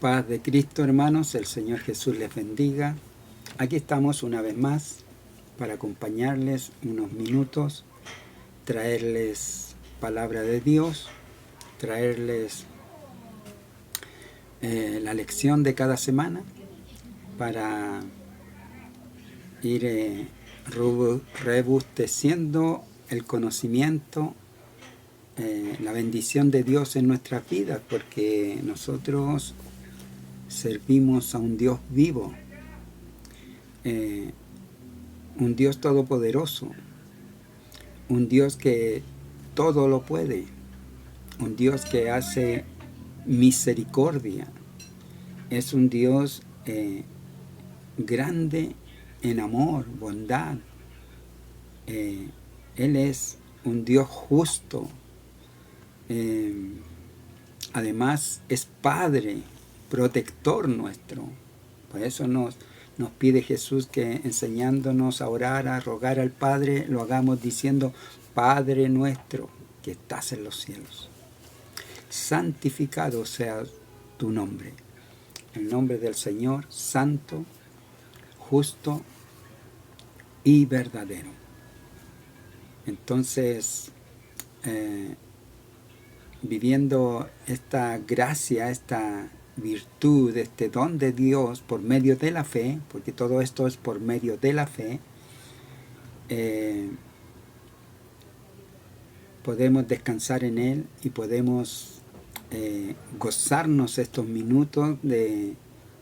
Paz de Cristo, hermanos, el Señor Jesús les bendiga. Aquí estamos una vez más para acompañarles unos minutos, traerles palabra de Dios, traerles la lección de cada semana para ir robusteciendo el conocimiento, la bendición de Dios en nuestras vidas, porque nosotros servimos a un Dios vivo, un Dios todopoderoso, un Dios que todo lo puede, un Dios que hace misericordia, es un Dios grande en amor, bondad. Él es un Dios justo, además es Padre, protector nuestro. Por eso nos pide Jesús que enseñándonos a orar, a rogar al Padre, lo hagamos diciendo: Padre nuestro que estás en los cielos, santificado sea tu nombre. El nombre del Señor, santo, justo y verdadero. Entonces, viviendo esta gracia, esta virtud, este don de Dios por medio de la fe, porque todo esto es por medio de la fe, podemos descansar en Él y podemos gozarnos estos minutos de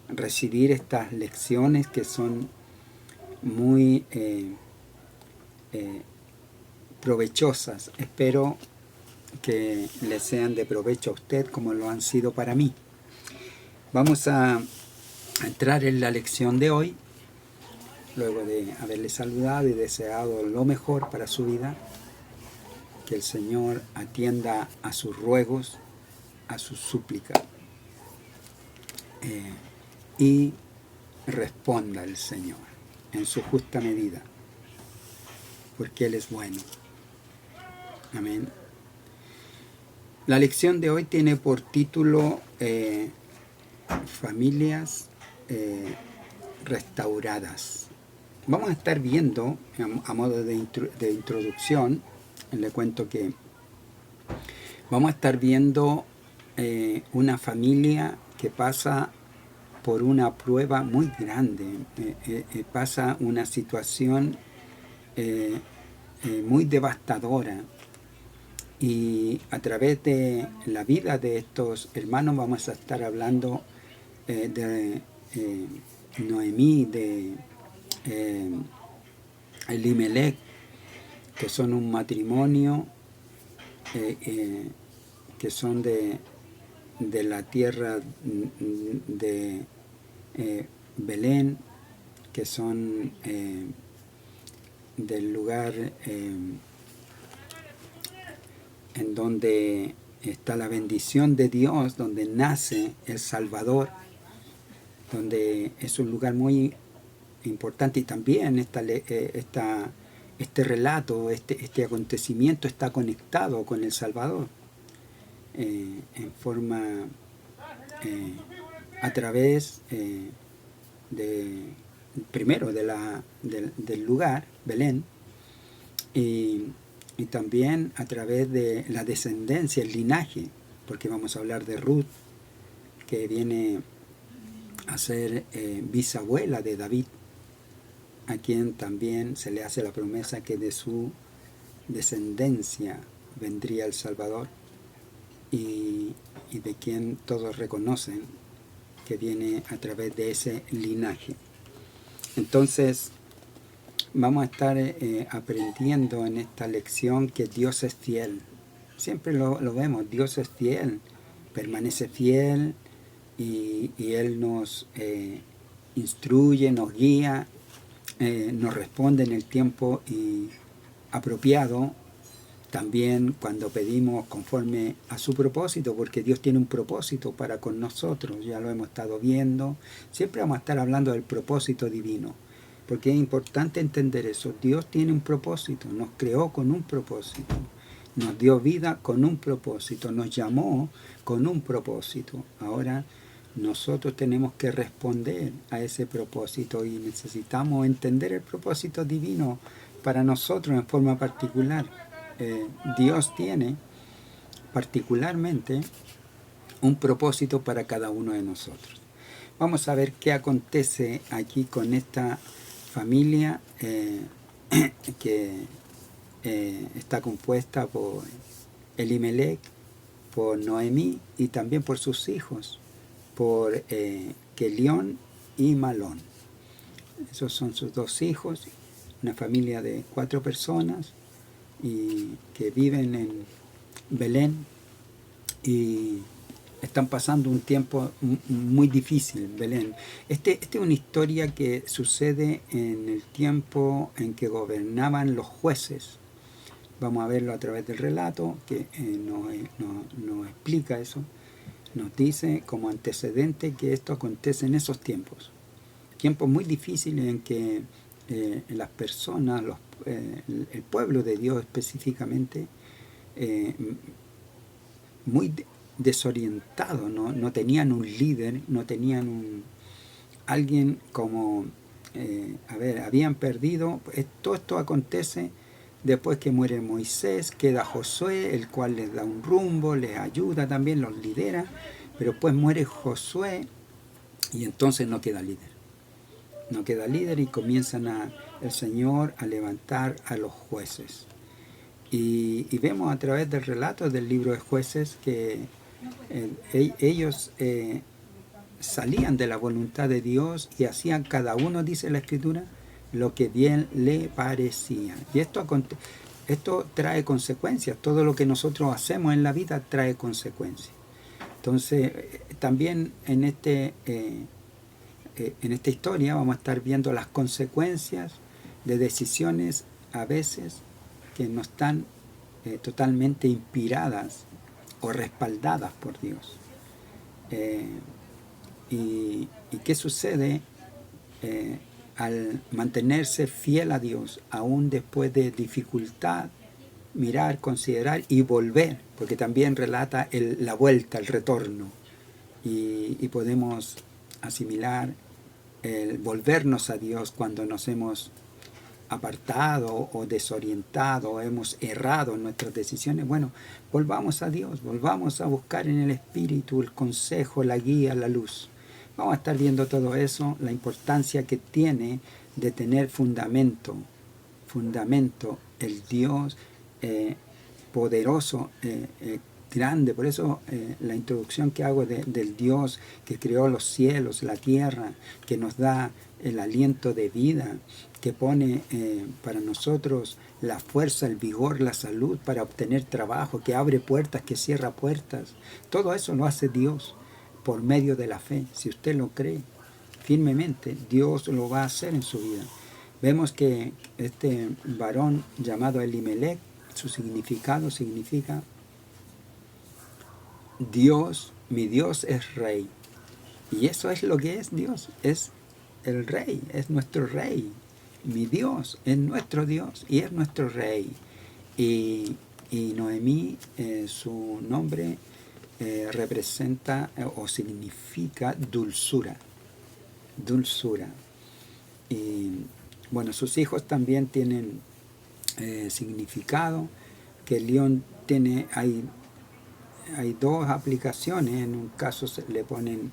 recibir estas lecciones que son muy provechosas. Espero que les sean de provecho a usted como lo han sido para mí. Vamos a entrar en la lección de hoy, luego de haberle saludado y deseado lo mejor para su vida. Que el Señor atienda a sus ruegos, a sus súplicas, y responda el Señor en su justa medida, porque Él es bueno. Amén. La lección de hoy tiene por título Familias restauradas. Vamos a estar viendo, a modo de introducción, le cuento que vamos a estar viendo una familia que pasa por una prueba muy grande, pasa una situación muy devastadora. Y a través de la vida de estos hermanos vamos a estar hablando de Noemí, de Elimelech, que son un matrimonio que son de la tierra de Belén, que son del lugar en donde está la bendición de Dios, donde nace el Salvador, donde es un lugar muy importante. Y también este relato, este acontecimiento está conectado con el Salvador en forma a través primero del lugar, Belén, y también a través de la descendencia, el linaje, porque vamos a hablar de Ruth, que viene a ser bisabuela de David, a quien también se le hace la promesa que de su descendencia vendría el Salvador, y de quien todos reconocen que viene a través de ese linaje. Entonces, vamos a estar aprendiendo en esta lección que Dios es fiel. Siempre lo vemos, Dios es fiel, permanece fiel, y Él nos instruye, nos guía, nos responde en el tiempo apropiado, también cuando pedimos conforme a su propósito, porque Dios tiene un propósito para con nosotros, ya lo hemos estado viendo. Siempre vamos a estar hablando del propósito divino, porque es importante entender eso. Dios tiene un propósito, nos creó con un propósito, nos dio vida con un propósito, nos llamó con un propósito. Ahora nosotros tenemos que responder a ese propósito y necesitamos entender el propósito divino para nosotros en forma particular. Dios tiene particularmente un propósito para cada uno de nosotros. Vamos a ver qué acontece aquí con esta familia que está compuesta por Elimelech, por Noemí y también por sus hijos, por Kelión y Malón. Esos son sus dos hijos, una familia de 4 personas y que viven en Belén y están pasando un tiempo muy difícil en Belén. Esta es una historia que sucede en el tiempo en que gobernaban los jueces. Vamos a verlo a través del relato que nos explica eso. Nos dice como antecedente que esto acontece en esos tiempos. Tiempos muy difíciles en que las personas, el pueblo de Dios específicamente, muy desorientado, no tenían un líder, no tenían alguien como, habían perdido. Todo esto acontece después que muere Moisés, queda Josué, el cual les da un rumbo, les ayuda también, los lidera, pero después muere Josué y entonces no queda líder. No queda líder y comienzan el Señor a levantar a los jueces. Y vemos a través del relato del libro de Jueces que ellos salían de la voluntad de Dios y hacían cada uno, dice la Escritura, lo que bien le parecía. Y esto trae consecuencias. Todo lo que nosotros hacemos en la vida trae consecuencias. Entonces, también en esta historia vamos a estar viendo las consecuencias de decisiones a veces que no están totalmente inspiradas o respaldadas por Dios. ¿Y qué sucede al mantenerse fiel a Dios, aún después de dificultad? Mirar, considerar y volver, porque también relata la vuelta, el retorno. Y podemos asimilar el volvernos a Dios cuando nos hemos apartado o desorientado, o hemos errado en nuestras decisiones. Bueno, volvamos a Dios, volvamos a buscar en el Espíritu el consejo, la guía, la luz. Vamos a estar viendo todo eso, la importancia que tiene de tener fundamento, el Dios poderoso, grande. Por eso la introducción que hago del Dios que creó los cielos, la tierra, que nos da el aliento de vida, que pone para nosotros la fuerza, el vigor, la salud para obtener trabajo, que abre puertas, que cierra puertas. Todo eso lo hace Dios por medio de la fe. Si usted lo cree firmemente, Dios lo va a hacer en su vida. Vemos que este varón llamado Elimelech, su significado significa Dios, mi Dios es rey. Y eso es lo que es Dios, es el rey, es nuestro rey. Mi Dios es nuestro Dios y es nuestro rey. Y Noemí, su nombre representa o significa dulzura. Dulzura. Y bueno, sus hijos también tienen significado, que el león tiene, hay 2 aplicaciones. En un caso le ponen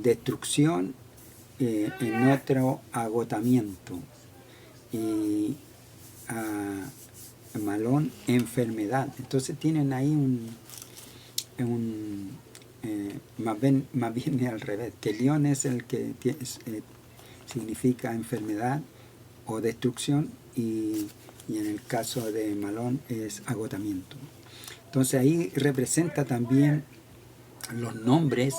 destrucción, en otro agotamiento, y a Malón enfermedad. Entonces tienen ahí más bien al revés, que león es el que significa enfermedad o destrucción, y en el caso de Malón es agotamiento. Entonces ahí representa también los nombres,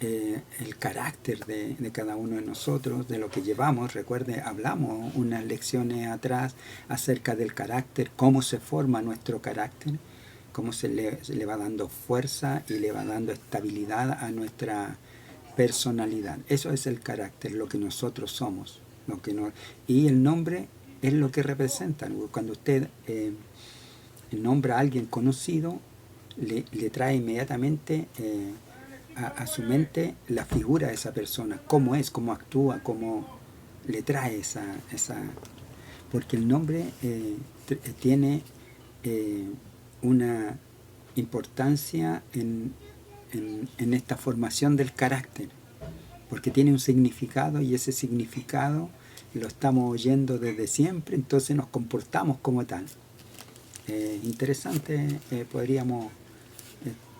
el carácter de cada uno de nosotros, de lo que llevamos. Recuerde, hablamos unas lecciones atrás acerca del carácter, cómo se forma nuestro carácter, cómo se le va dando fuerza y le va dando estabilidad a nuestra personalidad. Eso es el carácter, lo que nosotros somos. Y el nombre es lo que representa. Cuando usted nombra a alguien conocido, le trae inmediatamente a su mente la figura de esa persona, cómo es, cómo actúa, cómo le trae esa porque el nombre tiene una importancia en esta formación del carácter, porque tiene un significado y ese significado lo estamos oyendo desde siempre, entonces nos comportamos como tal. Interesante, podríamos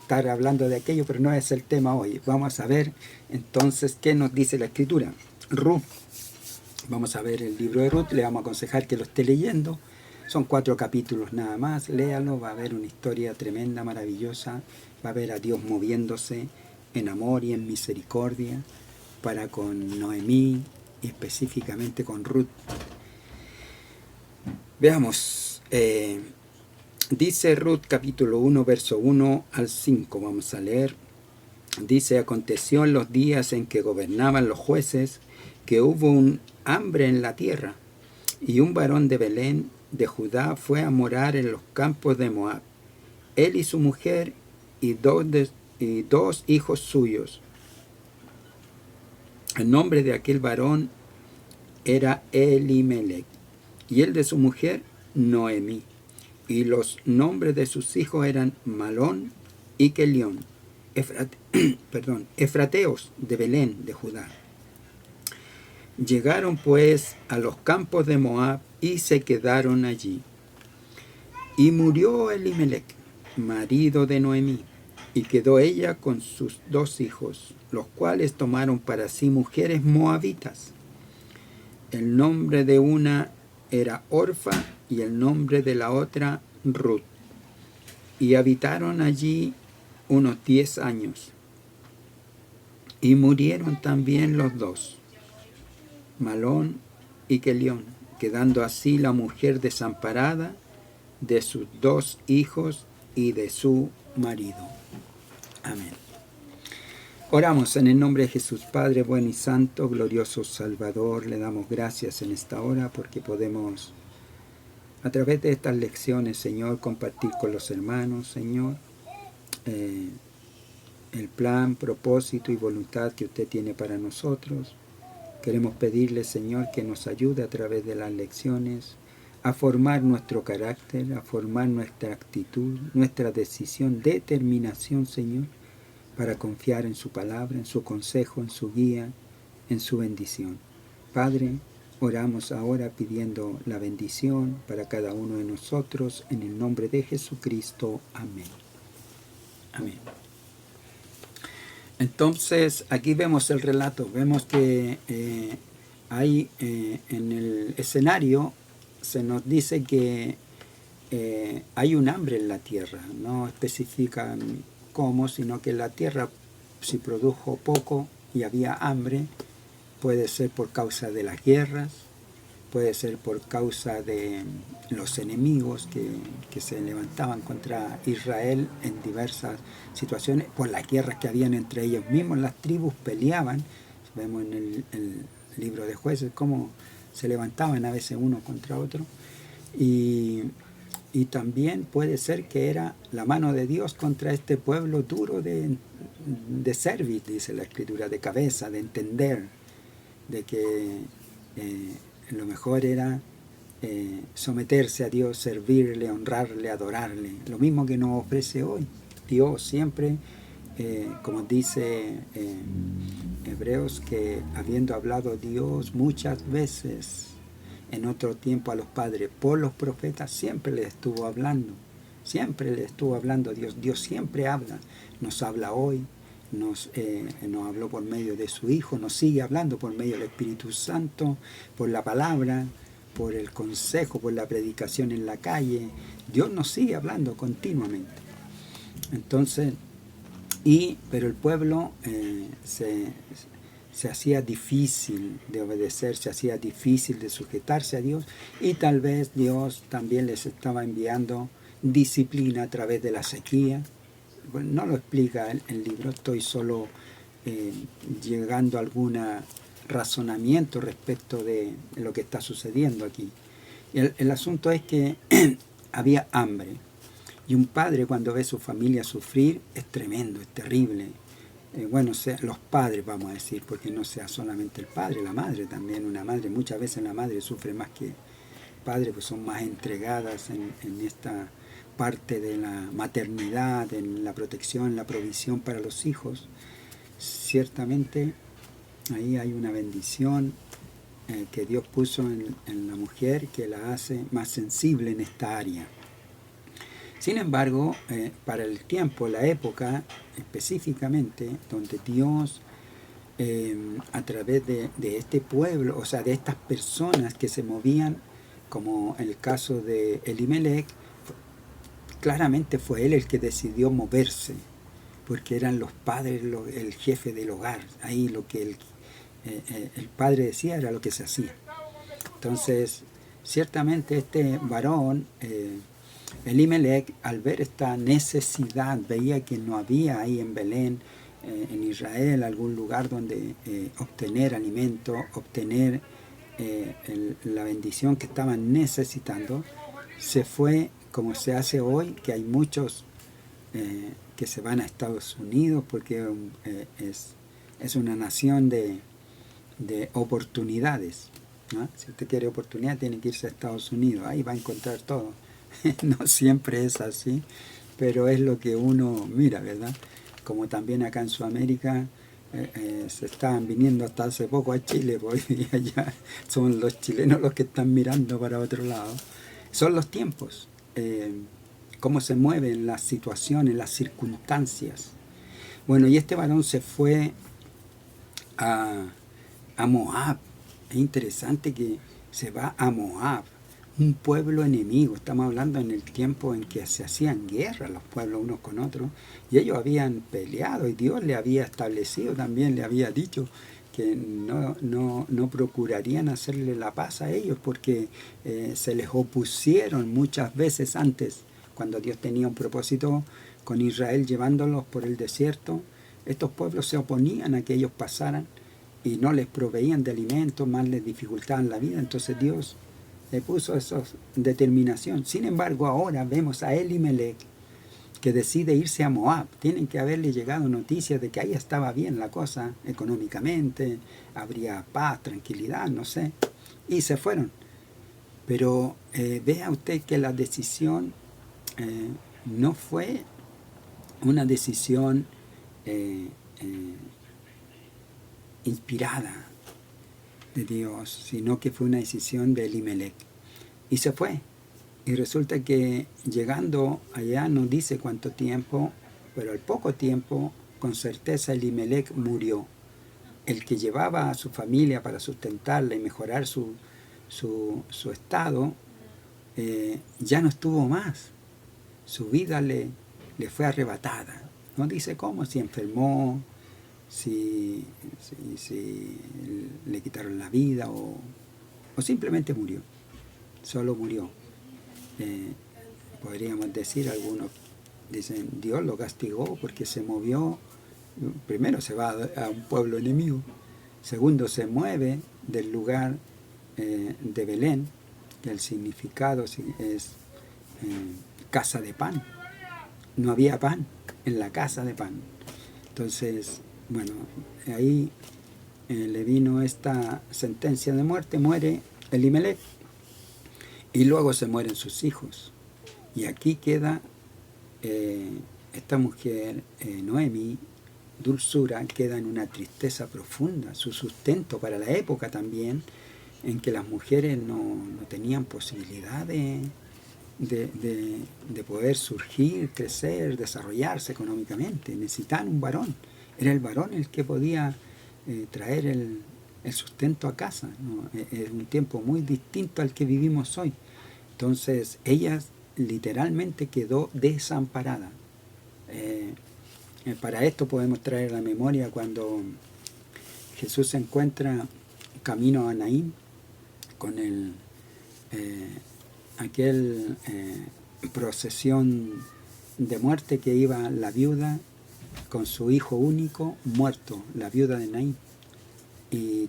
estar hablando de aquello, pero no es el tema hoy. Vamos a ver entonces qué nos dice la Escritura. Ruth. Vamos a ver el libro de Ruth, le vamos a aconsejar que lo esté leyendo. Son 4 capítulos nada más, léalo, va a haber una historia tremenda, maravillosa. Va a ver a Dios moviéndose en amor y en misericordia para con Noemí y específicamente con Ruth. Veamos, dice Ruth capítulo 1, verso 1 al 5, vamos a leer. Dice, aconteció en los días en que gobernaban los jueces, que hubo un hambre en la tierra, y un varón de Belén de Judá fue a morar en los campos de Moab, él y su mujer y dos hijos suyos. El nombre de aquel varón era Elimelech, y el de su mujer Noemí, y los nombres de sus hijos eran Malón y Kelión, efrateos de Belén de Judá. Llegaron pues a los campos de Moab y se quedaron allí. Y murió Elimelech, marido de Noemí, y quedó ella con sus 2 hijos, los cuales tomaron para sí mujeres moabitas. El nombre de una era Orfa y el nombre de la otra Ruth. Y habitaron allí unos 10 años. Y murieron también los 2. Malón y Kelión, quedando así la mujer desamparada de sus 2 hijos y de su marido. Amén. Oramos en el nombre de Jesús, Padre bueno y santo, glorioso Salvador. Le damos gracias en esta hora porque podemos, a través de estas lecciones, Señor, compartir con los hermanos, Señor, el plan, propósito y voluntad que usted tiene para nosotros. Queremos pedirle, Señor, que nos ayude a través de las lecciones a formar nuestro carácter, a formar nuestra actitud, nuestra decisión, determinación, Señor, para confiar en su palabra, en su consejo, en su guía, en su bendición. Padre, oramos ahora pidiendo la bendición para cada uno de nosotros, en el nombre de Jesucristo. Amén. Amén. Entonces, aquí vemos el relato, vemos que hay en el escenario, se nos dice que hay un hambre en la tierra, no especifican cómo, sino que la tierra, si produjo poco y había hambre, puede ser por causa de las guerras, puede ser por causa de los enemigos que se levantaban contra Israel en diversas situaciones, por las guerras que habían entre ellos mismos, las tribus peleaban. Vemos en el libro de Jueces cómo se levantaban a veces uno contra otro. Y también puede ser que era la mano de Dios contra este pueblo duro de cerviz, dice la Escritura, de cabeza, de entender, de que lo mejor era someterse a Dios, servirle, honrarle, adorarle. Lo mismo que nos ofrece hoy. Dios siempre, como dice Hebreos, que habiendo hablado Dios muchas veces en otro tiempo a los padres por los profetas, siempre les estuvo hablando. Siempre le estuvo hablando a Dios. Dios siempre habla. Nos habla hoy. Nos habló por medio de su Hijo, nos sigue hablando por medio del Espíritu Santo, por la palabra, por el consejo, por la predicación en la calle. Dios nos sigue hablando continuamente. Entonces, pero el pueblo se hacía difícil de obedecer, se hacía difícil de sujetarse a Dios, y tal vez Dios también les estaba enviando disciplina a través de la sequía. Bueno, no lo explica el libro, estoy solo llegando a algún razonamiento respecto de lo que está sucediendo aquí. El asunto es que había hambre, y un padre cuando ve a su familia sufrir es tremendo, es terrible. bueno, los padres, vamos a decir, porque no sea solamente el padre, la madre también, una madre, muchas veces la madre sufre más que el padre, pues son más entregadas en esta parte de la maternidad, en la protección, la provisión para los hijos. Ciertamente ahí hay una bendición que Dios puso en la mujer que la hace más sensible en esta área. Sin embargo, para el tiempo, la época específicamente, donde Dios, a través de este pueblo, o sea, de estas personas que se movían, como en el caso de Elimelech, claramente fue él el que decidió moverse, porque eran los padres, el jefe del hogar. Ahí lo que el padre decía era lo que se hacía. Entonces, ciertamente este varón, Elimelech, al ver esta necesidad, veía que no había ahí en Belén, en Israel, algún lugar donde obtener alimento, obtener la bendición que estaban necesitando. Se fue, como se hace hoy, que hay muchos que se van a Estados Unidos porque es una nación de oportunidades, ¿no? Si usted quiere oportunidad, tiene que irse a Estados Unidos, ahí va a encontrar todo. No siempre es así, pero es lo que uno mira, ¿verdad? Como también acá en Sudamérica se estaban viniendo hasta hace poco a Chile, porque allá son los chilenos los que están mirando para otro lado. Son los tiempos, cómo se mueven las situaciones, las circunstancias. Bueno, y este varón se fue a Moab. Es interesante que se va a Moab, un pueblo enemigo. Estamos hablando en el tiempo en que se hacían guerra los pueblos unos con otros, y ellos habían peleado, y Dios le había establecido, también le había dicho que no procurarían hacerle la paz a ellos, porque se les opusieron muchas veces antes, cuando Dios tenía un propósito con Israel llevándolos por el desierto. Estos pueblos se oponían a que ellos pasaran y no les proveían de alimentos, más les dificultaban la vida. Entonces Dios le puso esa determinación. Sin embargo, ahora vemos a Elimelech que decide irse a Moab. Tienen que haberle llegado noticias de que ahí estaba bien la cosa económicamente, habría paz, tranquilidad, no sé, y se fueron. Pero vea usted que la decisión no fue una decisión inspirada de Dios, sino que fue una decisión de Elimelech. Y se fue. Y resulta que llegando allá, no dice cuánto tiempo, pero al poco tiempo, con certeza, Elimelech murió. El que llevaba a su familia para sustentarla y mejorar su estado, ya no estuvo más. Su vida le fue arrebatada. No dice cómo, si enfermó, si le quitaron la vida o simplemente murió. Solo murió. Podríamos decir, algunos dicen, Dios lo castigó porque se movió. Primero se va a un pueblo enemigo, segundo se mueve del lugar de Belén, que el significado es casa de pan. No había pan en la casa de pan. Entonces, bueno, ahí le vino esta sentencia de muerte, muere Elimelech. Y luego se mueren sus hijos. Y aquí queda esta mujer, Noemi, dulzura, queda en una tristeza profunda. Su sustento para la época también, en que las mujeres no tenían posibilidad de poder surgir, crecer, desarrollarse económicamente. Necesitaban un varón. Era el varón el que podía traer el sustento a casa, ¿no? Es un tiempo muy distinto al que vivimos hoy. Entonces ella literalmente quedó desamparada. Para esto podemos traer a la memoria cuando Jesús se encuentra camino a Naín con aquel procesión de muerte que iba la viuda con su hijo único muerto, la viuda de Naín. Y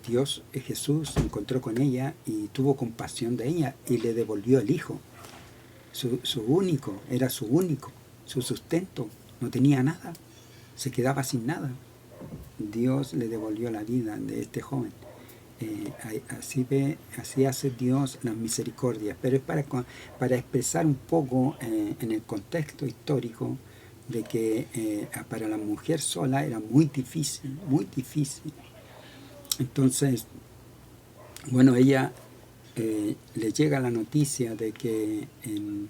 Jesús se encontró con ella y tuvo compasión de ella y le devolvió el hijo. Su único, era su único, su sustento, no tenía nada, se quedaba sin nada. Dios le devolvió la vida de este joven. Así hace Dios las misericordias, pero es para expresar un poco en el contexto histórico de que para la mujer sola era muy difícil, muy difícil. Entonces, bueno, ella le llega la noticia de que en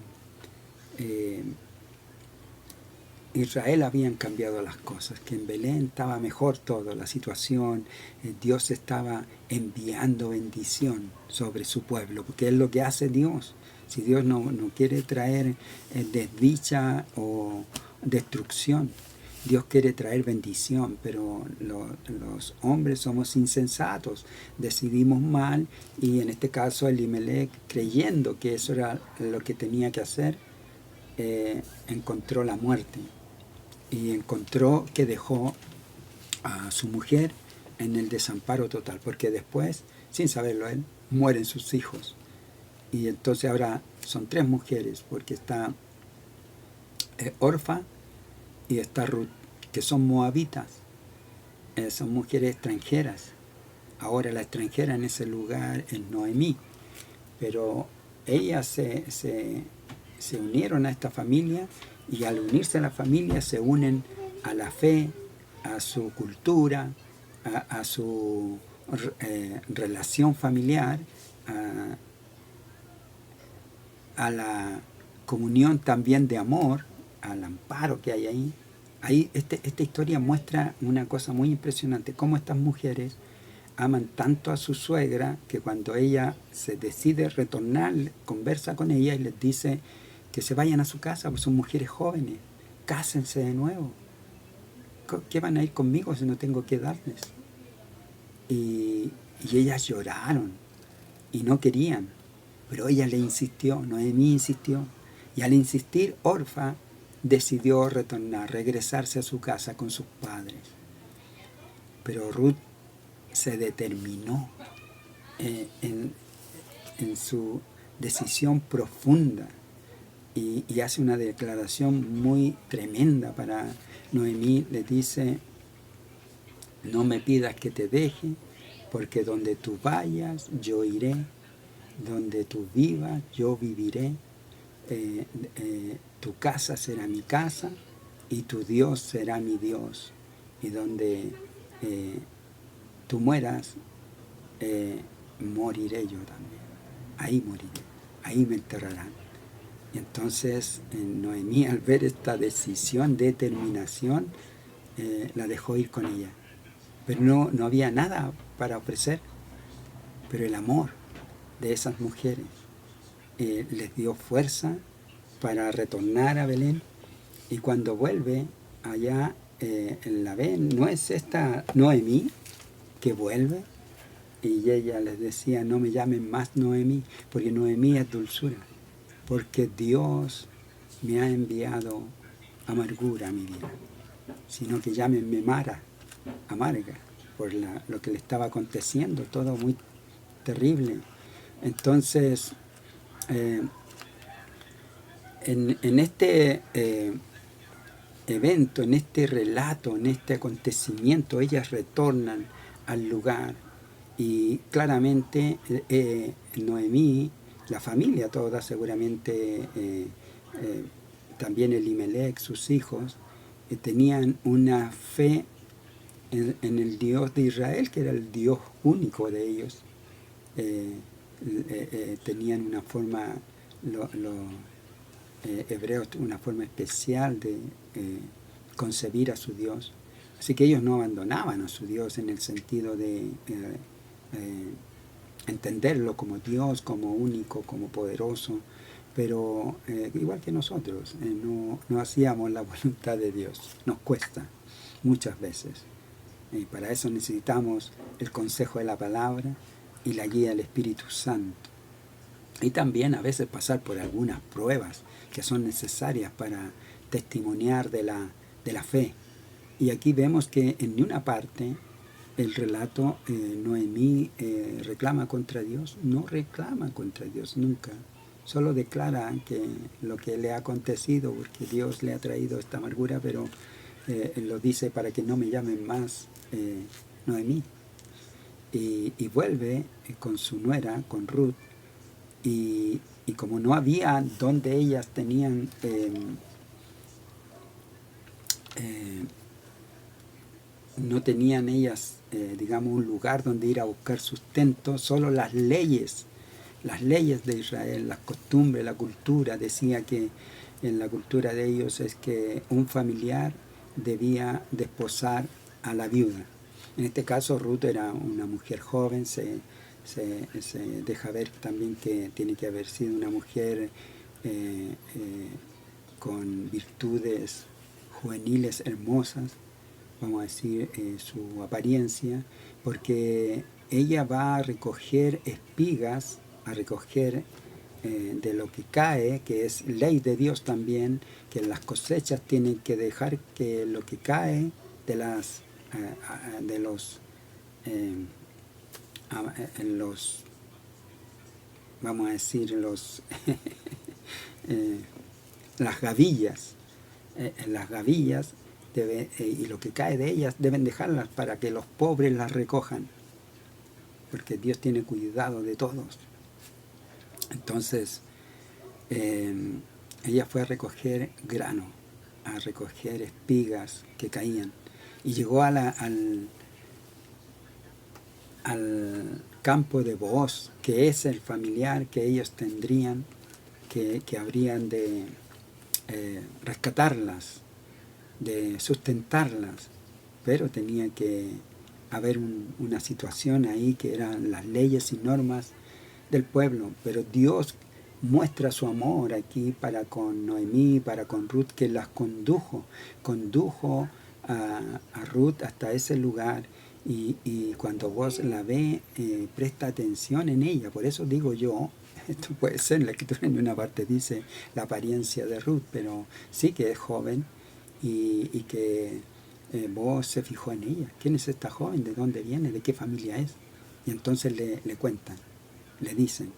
Israel habían cambiado las cosas, que en Belén estaba mejor todo, la situación, Dios estaba enviando bendición sobre su pueblo, porque es lo que hace Dios. Si Dios no quiere traer desdicha o destrucción, Dios quiere traer bendición, pero los hombres somos insensatos, decidimos mal, y en este caso Elimelech, creyendo que eso era lo que tenía que hacer, encontró la muerte. Y encontró que dejó a su mujer en el desamparo total, porque después, sin saberlo él, mueren sus hijos. Y entonces ahora son 3 mujeres, porque está Orfa y está Ruth, que son moabitas, son mujeres extranjeras. Ahora la extranjera en ese lugar es Noemí, pero ellas se unieron a esta familia, y al unirse a la familia se unen a la fe, a su cultura, a su relación familiar, a la comunión también de amor, al amparo que hay ahí. Esta historia muestra una cosa muy impresionante, cómo estas mujeres aman tanto a su suegra que cuando ella se decide retornar, conversa con ella y les dice que se vayan a su casa, porque son mujeres jóvenes, cásense de nuevo. ¿Qué van a ir conmigo si no tengo que darles? Y ellas lloraron y no querían, pero ella le insistió, Noemí insistió, y al insistir, Orfa decidió retornar, regresarse a su casa con sus padres. Pero Ruth se determinó en su decisión profunda, y hace una declaración muy tremenda para Noemí. Le dice: no me pidas que te deje, porque donde tú vayas yo iré, donde tú vivas yo viviré, tu casa será mi casa y tu Dios será mi Dios, y donde tú mueras, moriré yo también, ahí moriré, ahí me enterrarán. Y entonces Noemí, al ver esta decisión, determinación, la dejó ir con ella. Pero no había nada para ofrecer, pero el amor de esas mujeres les dio fuerza para retornar a Belén. Y cuando vuelve allá, la ven, ¿no es esta Noemí que vuelve? Y ella les decía: no me llamen más Noemí, porque Noemí es dulzura, porque Dios me ha enviado amargura a mi vida, sino que llámenme Mara, amarga, por lo que le estaba aconteciendo, todo muy terrible. Entonces, en este evento, en este relato, en este acontecimiento, ellas retornan al lugar, y claramente Noemí, la familia toda, seguramente también Elimelech, sus hijos, tenían una fe en el Dios de Israel, que era el Dios único de ellos. Tenían una forma, los hebreos, una forma especial de concebir a su Dios. Así que ellos no abandonaban a su Dios en el sentido de entenderlo como Dios, como único, como poderoso, pero igual que nosotros, no hacíamos la voluntad de Dios. Nos cuesta muchas veces. Y para eso necesitamos el consejo de la palabra y la guía del Espíritu Santo. Y también a veces pasar por algunas pruebas que son necesarias para testimoniar de la fe. Y aquí vemos que en ninguna parte el relato Noemí reclama contra Dios, no reclama contra Dios nunca. Solo declara que lo que le ha acontecido, porque Dios le ha traído esta amargura, pero lo dice para que no me llamen más Noemí. Y vuelve con su nuera, con Ruth, y como no había donde ellas tenían no tenían ellas, digamos, un lugar donde ir a buscar sustento, solo las leyes de Israel, las costumbres, la cultura, decía que en la cultura de ellos es que un familiar debía desposar a la viuda. En este caso Ruth era una mujer joven, se deja ver también que tiene que haber sido una mujer con virtudes juveniles hermosas, vamos a decir, su apariencia, porque ella va a recoger espigas, a recoger de lo que cae, que es ley de Dios también, que en las cosechas tienen que dejar que lo que cae de las de los en los, vamos a decir, los las gavillas, en las gavillas y lo que cae de ellas deben dejarlas para que los pobres las recojan, porque Dios tiene cuidado de todos. Entonces ella fue a recoger grano, a recoger espigas que caían, y llegó al campo de Booz, que es el familiar que ellos tendrían, que habrían de rescatarlas, de sustentarlas, pero tenía que haber una situación ahí que eran las leyes y normas del pueblo. Pero Dios muestra su amor aquí para con Noemí, para con Ruth, que las condujo a Ruth hasta ese lugar, y cuando vos la ve, presta atención en ella. Por eso digo yo, esto puede ser, la escritura en una parte dice la apariencia de Ruth, pero sí que es joven, y que vos se fijó en ella. ¿Quién es esta joven? ¿De dónde viene? ¿De qué familia es? Y entonces le cuentan, le dicen.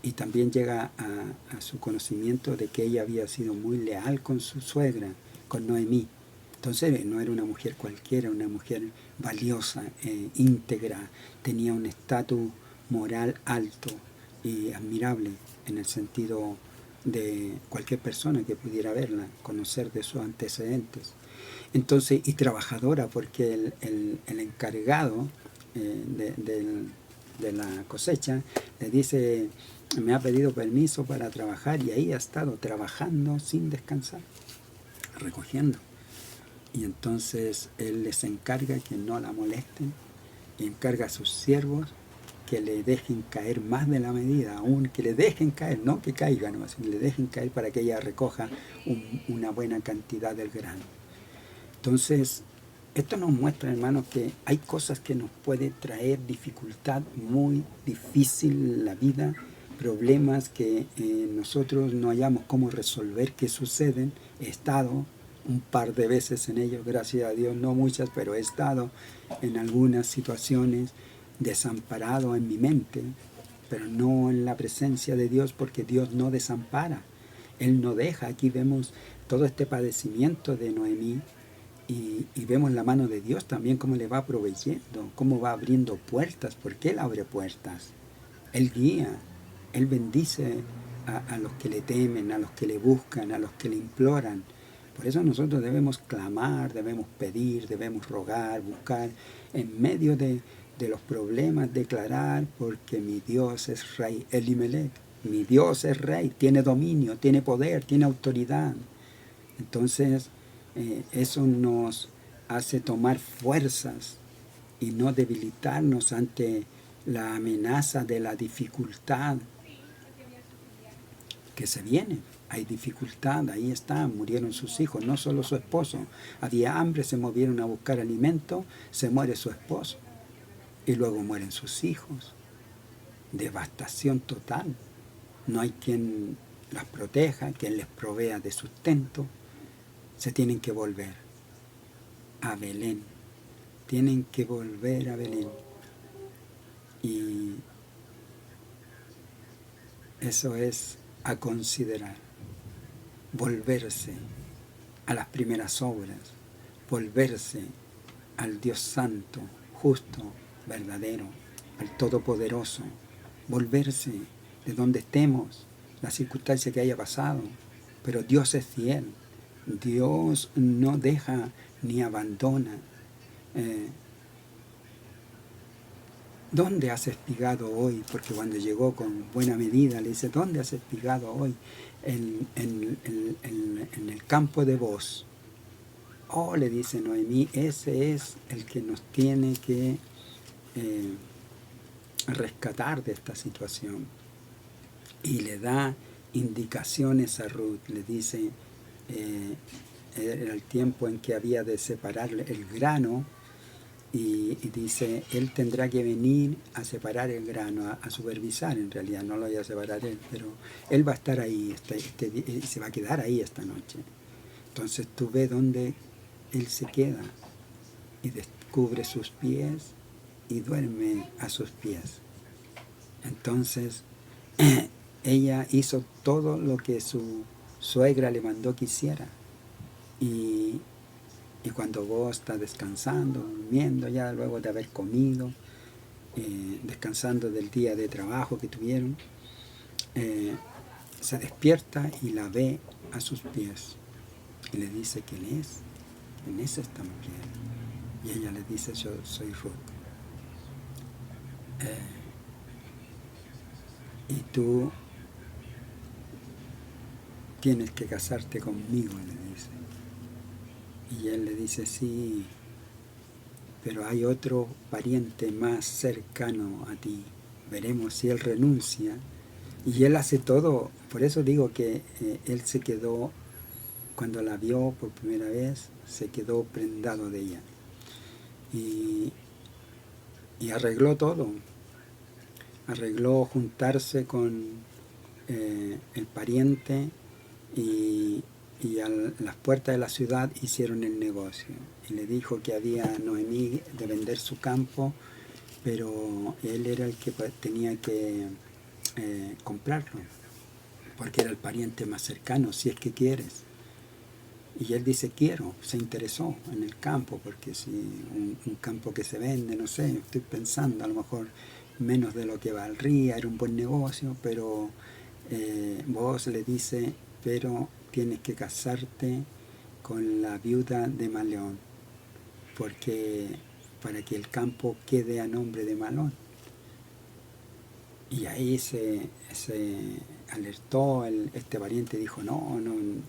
Y también llega a su conocimiento de que ella había sido muy leal con su suegra, con Noemí. Entonces no era una mujer cualquiera, una mujer valiosa, íntegra, tenía un estatus moral alto y admirable en el sentido de cualquier persona que pudiera verla, conocer de sus antecedentes. Entonces, y trabajadora, porque el encargado de la cosecha le dice, me ha pedido permiso para trabajar, y ahí ha estado trabajando sin descansar, recogiendo. Y entonces él les encarga que no la molesten, y encarga a sus siervos que le dejen caer más de la medida, aún que le dejen caer, no que caigan, sino que le dejen caer para que ella recoja una buena cantidad del grano. Entonces, esto nos muestra, hermanos, que hay cosas que nos pueden traer dificultad muy difícil en la vida, problemas que nosotros no hayamos cómo resolver, que suceden. He estado un par de veces en ellos, gracias a Dios, no muchas, pero he estado en algunas situaciones desamparado en mi mente, pero no en la presencia de Dios, porque Dios no desampara, Él no deja. Aquí vemos todo este padecimiento de Noemí, y vemos la mano de Dios también, cómo le va proveyendo, cómo va abriendo puertas, porque Él abre puertas, Él guía, Él bendice a los que le temen, a los que le buscan, a los que le imploran. Por eso nosotros debemos clamar, debemos pedir, debemos rogar, buscar, en medio de los problemas, declarar, porque mi Dios es Rey, Elimelech, mi Dios es Rey, tiene dominio, tiene poder, tiene autoridad. Entonces, eso nos hace tomar fuerzas y no debilitarnos ante la amenaza de la dificultad que se viene. Hay dificultad, ahí está, murieron sus hijos, no solo su esposo. Había hambre, se movieron a buscar alimento, se muere su esposo y luego mueren sus hijos. Devastación total. No hay quien las proteja, quien les provea de sustento. Se tienen que volver a Belén. Tienen que volver a Belén. Y eso es a considerar. Volverse a las primeras obras. volverse al Dios santo, justo, verdadero, al Todopoderoso, volverse de donde estemos, la circunstancia que haya pasado, pero Dios es fiel, Dios no deja ni abandona. ¿Dónde has espigado hoy? Porque cuando llegó con buena medida le dice, ¿dónde has espigado hoy? En el campo de Booz. Oh, le dice Noemí, ese es el que nos tiene que rescatar de esta situación. Y le da indicaciones a Ruth, le dice, era el tiempo en que había de separar el grano, y dice, él tendrá que venir a separar el grano, a supervisar, en realidad no lo voy a separar él, pero él va a estar ahí, se va a quedar ahí esta noche. Entonces tú ves dónde él se queda y descubre sus pies y duerme a sus pies. Entonces ella hizo todo lo que su suegra le mandó que hiciera. Y cuando vos estás descansando, durmiendo ya luego de haber comido, descansando del día de trabajo que tuvieron, se despierta y la ve a sus pies. Y le dice, ¿quién es? ¿Quién es esta mujer? Y ella le dice, yo soy Ruth. Y tú tienes que casarte conmigo, le dice. Y él le dice, sí, pero hay otro pariente más cercano a ti. Veremos si él renuncia. Y él hace todo. Por eso digo que él se quedó, cuando la vio por primera vez, se quedó prendado de ella. Y arregló todo. Arregló juntarse con el pariente y a las puertas de la ciudad hicieron el negocio. Y le dijo que había Noemí de vender su campo, pero él era el que tenía que comprarlo, porque era el pariente más cercano, si es que quieres. Y él dice, quiero, se interesó en el campo, porque si un campo que se vende, no sé, estoy pensando, a lo mejor menos de lo que valdría, era un buen negocio, pero vos le dice, pero tienes que casarte con la viuda de Malón, porque para que el campo quede a nombre de Malón. Y ahí se alertó, este pariente dijo, no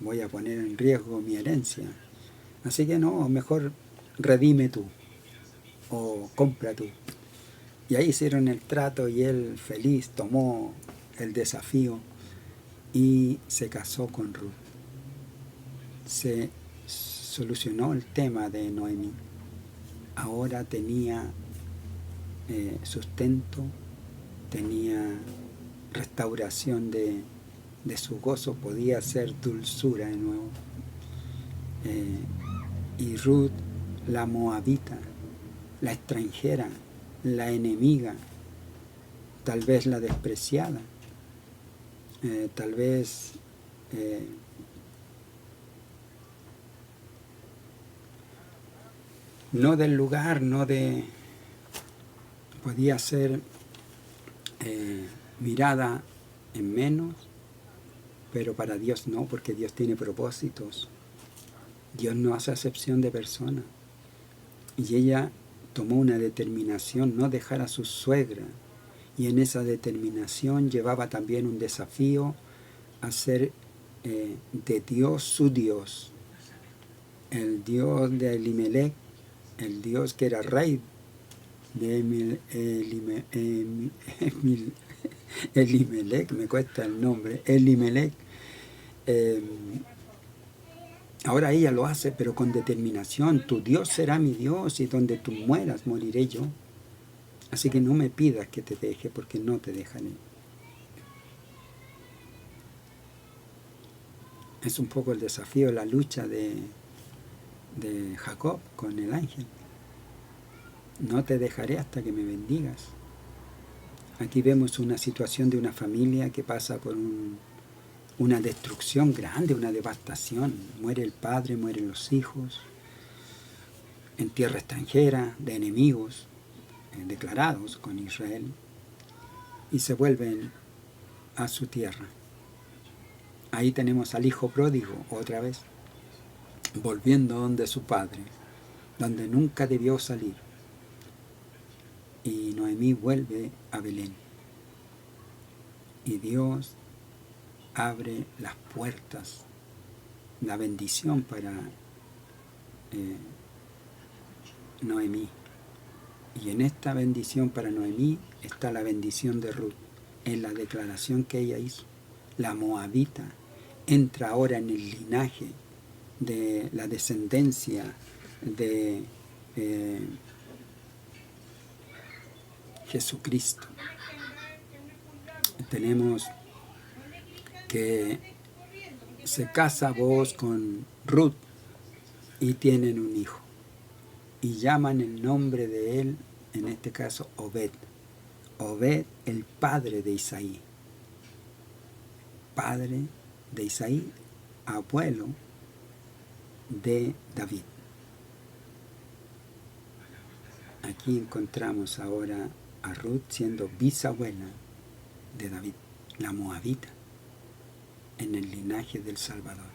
voy a poner en riesgo mi herencia. Así que no, mejor redime tú, o compra tú. Y ahí hicieron el trato y él feliz tomó el desafío y se casó con Ruth. Se solucionó el tema de Noemí. Ahora tenía sustento, tenía restauración de su gozo, podía ser dulzura de nuevo. Y Ruth, la moabita, la extranjera, la enemiga, tal vez la despreciada, tal vez no del lugar, podía ser mirada en menos, pero para Dios no, porque Dios tiene propósitos. Dios no hace acepción de personas. Y ella tomó una determinación, no dejar a su suegra, y en esa determinación llevaba también un desafío a ser de Dios su Dios, el Dios de Elimelech, el Dios que era rey de Elimelech, me cuesta el nombre, Elimelech. Ahora ella lo hace, pero con determinación. Tu Dios será mi Dios y donde tú mueras, moriré yo. Así que no me pidas que te deje, porque no te dejaré. Es un poco el desafío, la lucha de Jacob con el ángel. No te dejaré hasta que me bendigas. Aquí vemos una situación de una familia que pasa por una destrucción grande, una devastación. Muere el padre, mueren los hijos. en tierra extranjera, de enemigos declarados con Israel, y se vuelven a su tierra. Ahí tenemos al hijo pródigo otra vez, volviendo donde su padre, donde nunca debió salir. Y Noemí vuelve a Belén. Y Dios abre las puertas, la bendición para Noemí. Y en esta bendición para Noemí está la bendición de Ruth, en la declaración que ella hizo. La moabita entra ahora en el linaje de la descendencia de Jesucristo. Tenemos que se casa Booz con Ruth y tienen un hijo. Y llaman el nombre de él, en este caso, Obed. Obed, el padre de Isaí. Padre de Isaí, abuelo de David. Aquí encontramos ahora a Ruth siendo bisabuela de David, la moabita, en el linaje del Salvador.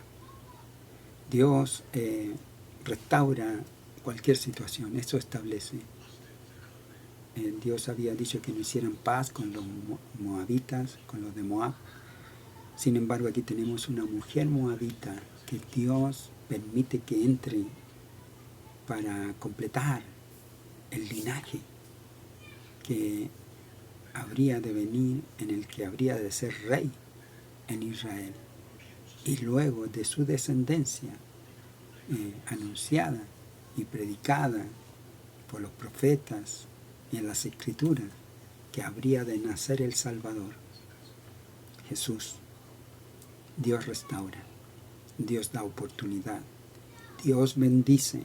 Dios restaura cualquier situación, eso establece. Dios había dicho que no hicieran paz con los moabitas, con los de Moab. Sin embargo, aquí tenemos una mujer moabita que Dios permite que entre para completar el linaje que habría de venir, en el que habría de ser rey en Israel. Y luego de su descendencia anunciada y predicada por los profetas y en las Escrituras, que habría de nacer el Salvador, Jesús. Dios restaura, Dios da oportunidad, Dios bendice,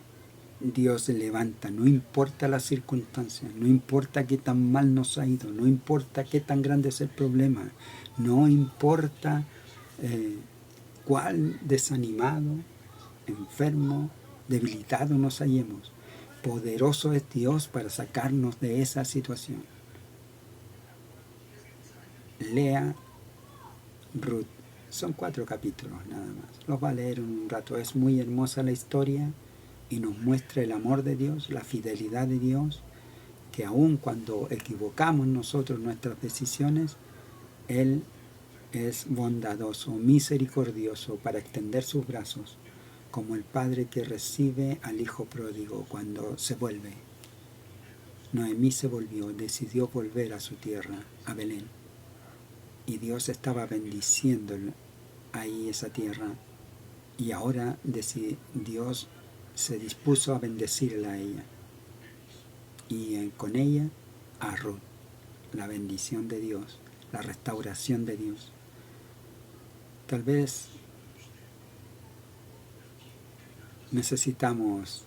Dios levanta, no importa las circunstancias, no importa qué tan mal nos ha ido, no importa qué tan grande es el problema, no importa cuál desanimado, enfermo, debilitado nos hallemos. Poderoso es Dios para sacarnos de esa situación. Lea Ruth. Son 4 capítulos nada más. Los va a leer en un rato. Es muy hermosa la historia y nos muestra el amor de Dios, la fidelidad de Dios, que aun cuando equivocamos nosotros nuestras decisiones, Él es bondadoso, misericordioso para extender sus brazos, como el padre que recibe al hijo pródigo cuando se vuelve. Noemí se volvió, decidió volver a su tierra, a Belén. Y Dios estaba bendiciendo ahí esa tierra. Y ahora Dios se dispuso a bendecirla a ella. Y con ella a Ruth. La bendición de Dios, la restauración de Dios. Tal vez necesitamos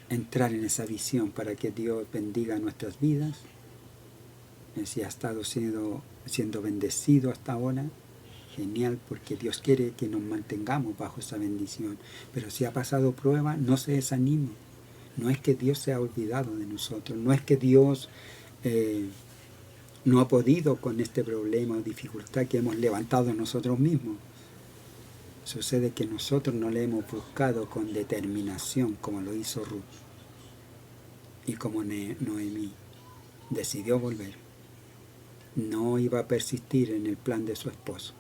entrar en esa visión para que Dios bendiga nuestras vidas. Si ha estado siendo bendecido hasta ahora, genial, porque Dios quiere que nos mantengamos bajo esa bendición. Pero si ha pasado prueba, no se desanime. No es que Dios se ha olvidado de nosotros, no es que Dios no ha podido con este problema o dificultad que hemos levantado nosotros mismos. Sucede que nosotros no le hemos buscado con determinación como lo hizo Ruth. Y como Noemí decidió volver, no iba a persistir en el plan de su esposo,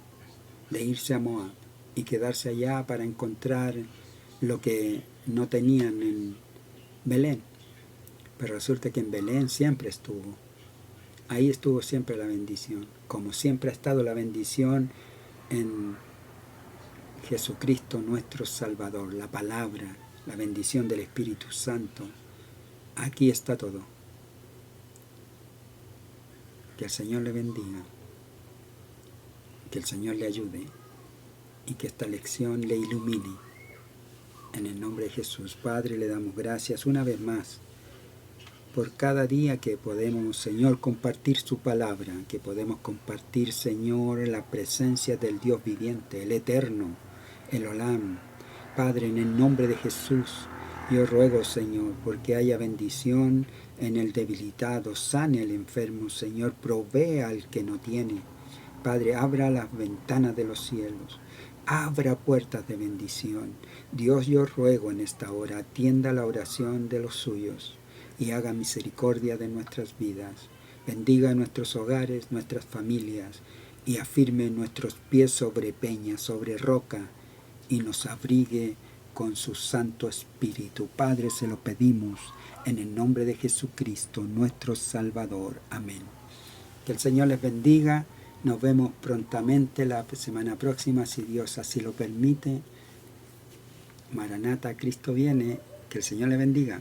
de irse a Moab y quedarse allá para encontrar lo que no tenían en Belén. Pero resulta que en Belén siempre estuvo. Ahí estuvo siempre la bendición, como siempre ha estado la bendición en Jesucristo nuestro Salvador, la palabra, la bendición del Espíritu Santo. Aquí está todo. Que el Señor le bendiga, que el Señor le ayude y que esta lección le ilumine. En el nombre de Jesús, Padre, le damos gracias una vez más por cada día que podemos, Señor, compartir su palabra, que podemos compartir, Señor, la presencia del Dios viviente, el eterno, el Olam. Padre, en el nombre de Jesús, Yo ruego, Señor, porque haya bendición en el debilitado, sane al enfermo, Señor, provee al que no tiene. Padre, abra las ventanas de los cielos, abra puertas de bendición. Dios, yo ruego en esta hora, atienda la oración de los suyos y haga misericordia de nuestras vidas. Bendiga nuestros hogares, nuestras familias, y afirme nuestros pies sobre peña, sobre roca, y nos abrigue con su Santo Espíritu. Padre, se lo pedimos en el nombre de Jesucristo, nuestro Salvador. Amén. Que el Señor les bendiga. Nos vemos prontamente la semana próxima, si Dios así lo permite. Maranata, Cristo viene. Que el Señor les bendiga.